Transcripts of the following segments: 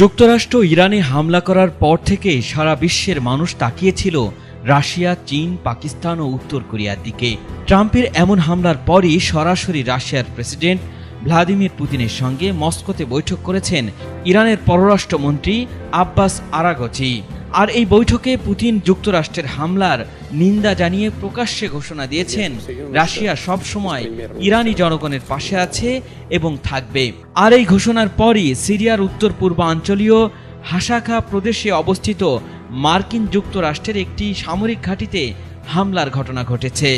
যুক্তরাষ্ট্র ইরানে হামলা করার পর থেকে সারা বিশ্বের মানুষ তাকিয়েছিল রাশিয়া, চীন, পাকিস্তান ও উত্তর কোরিয়ার দিকে। ট্রাম্পের এমন হামলার পরই সরাসরি রাশিয়ার প্রেসিডেন্ট ভ্লাদিমির পুতিনের সঙ্গে মস্কোতে বৈঠক করেছেন ইরানের পররাষ্ট্রমন্ত্রী আব্বাস আরাগচি। আর এই বৈঠকে পুতিন যুক্তরাষ্ট্রের হামলার নিন্দা জানিয়ে প্রকাশ্যে ঘোষণা দিয়েছেন রাশিয়া সব সময় ইরানি জনগণের পাশে আছে এবং থাকবে। আর এই ঘোষণার পরই সিরিয়ার উত্তর পূর্বাঞ্চলীয় হাসাকা প্রদেশে অবস্থিত মার্কিন যুক্তরাষ্ট্রের একটি সামরিক ঘাঁটিতে হামলার ঘটনা ঘটেছে।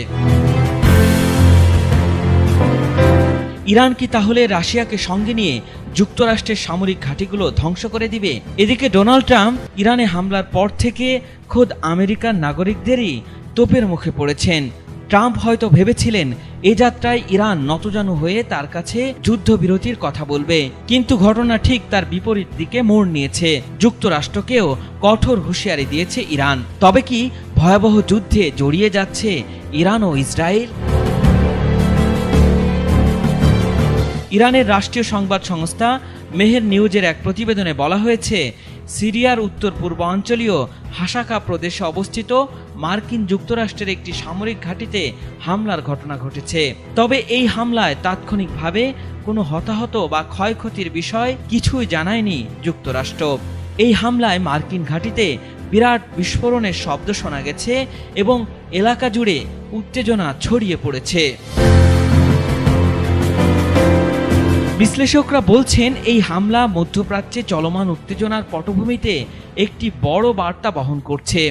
ইরান কি তাহলে রাশিয়াকে সঙ্গে নিয়ে যুক্তরাষ্ট্রের সামরিক ঘাঁটিগুলো ধ্বংস করে দিবে? এদিকে ডোনাল্ড ট্রাম্প ইরানে হামলার পর থেকে খোদ আমেরিকার নাগরিকদেরই তোপের মুখে পড়েছেন। ট্রাম্প হয়তো ভেবেছিলেন এ যাত্রায় ইরান নতজানু হয়ে তার কাছে যুদ্ধবিরতির কথা বলবে, কিন্তু ঘটনা ঠিক তার বিপরীত দিকে মোড় নিয়েছে। যুক্তরাষ্ট্রকেও কঠোর হুঁশিয়ারি দিয়েছে ইরান। তবে কি ভয়াবহ যুদ্ধে জড়িয়ে যাচ্ছে ইরান ও ইসরায়েল? ইরানের রাষ্ট্রীয় সংবাদ সংস্থা মেহের নিউজের এক প্রতিবেদনে বলা হয়েছে, সিরিয়ার উত্তর পূর্বাঞ্চলীয় হাসাকা প্রদেশে অবস্থিত মার্কিন যুক্তরাষ্ট্রের একটি সামরিক ঘাঁটিতে হামলার ঘটনা ঘটেছে। তবে এই হামলায় তাৎক্ষণিকভাবে কোনো হতাহত বা ক্ষয়ক্ষতির বিষয় কিছুই জানায়নি যুক্তরাষ্ট্র। এই হামলায় মার্কিন ঘাঁটিতে বিরাট বিস্ফোরণের শব্দ শোনা গেছে এবং এলাকা জুড়ে উত্তেজনা ছড়িয়ে পড়েছে। বিশ্লেষকরা বলছেন, এই হামলা মধ্যপ্রাচ্যে চলমান উত্তেজনার পটভূমিতে একটি বড় বার্তা বহন করছে।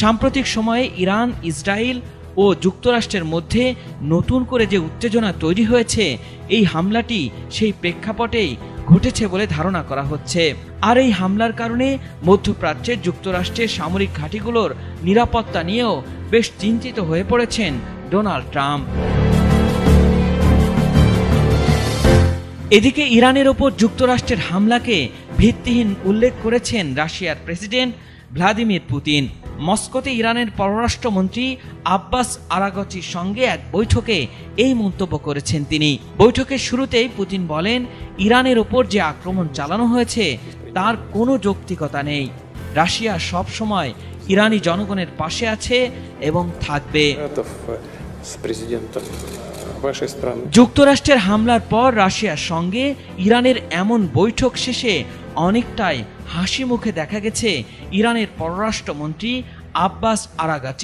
সাম্প্রতিক সময়ে ইরান, ইসরায়েল ও যুক্তরাষ্ট্রের মধ্যে নতুন করে যে উত্তেজনা তৈরি হয়েছে, এই হামলাটি সেই প্রেক্ষাপটেই ঘটেছে বলে ধারণা করা হচ্ছে। আর এই হামলার কারণে মধ্যপ্রাচ্যের যুক্তরাষ্ট্রের সামরিক ঘাঁটিগুলোর নিরাপত্তা নিয়েও বেশ চিন্তিত হয়ে পড়েছেন ডোনাল্ড ট্রাম্প। এদিকে ইরানের ওপর যুক্তরাষ্ট্রের হামলাকে ভিত্তিহীন উল্লেখ করেছেন রাশিয়ার প্রেসিডেন্ট ভ্লাদিমির পুতিন। মস্কোতে ইরানের পররাষ্ট্রমন্ত্রী আব্বাস আরাগচির সঙ্গে এক বৈঠকে এই মন্তব্য করেছেন তিনি। বৈঠকের শুরুতেই পুতিন বলেন, ইরানের ওপর যে আক্রমণ চালানো হয়েছে তার কোনো যৌক্তিকতা নেই। রাশিয়া সব সময় ইরানি জনগণের পাশে আছে এবং থাকবে। যুক্তরাষ্ট্রের হামলার পর রাশিয়ার সঙ্গে ইরানের এমন বৈঠক শেষে অনেকটাই হাসি মুখে দেখা গেছে ইরানের পররাষ্ট্রমন্ত্রী আব্বাস আরাগচি।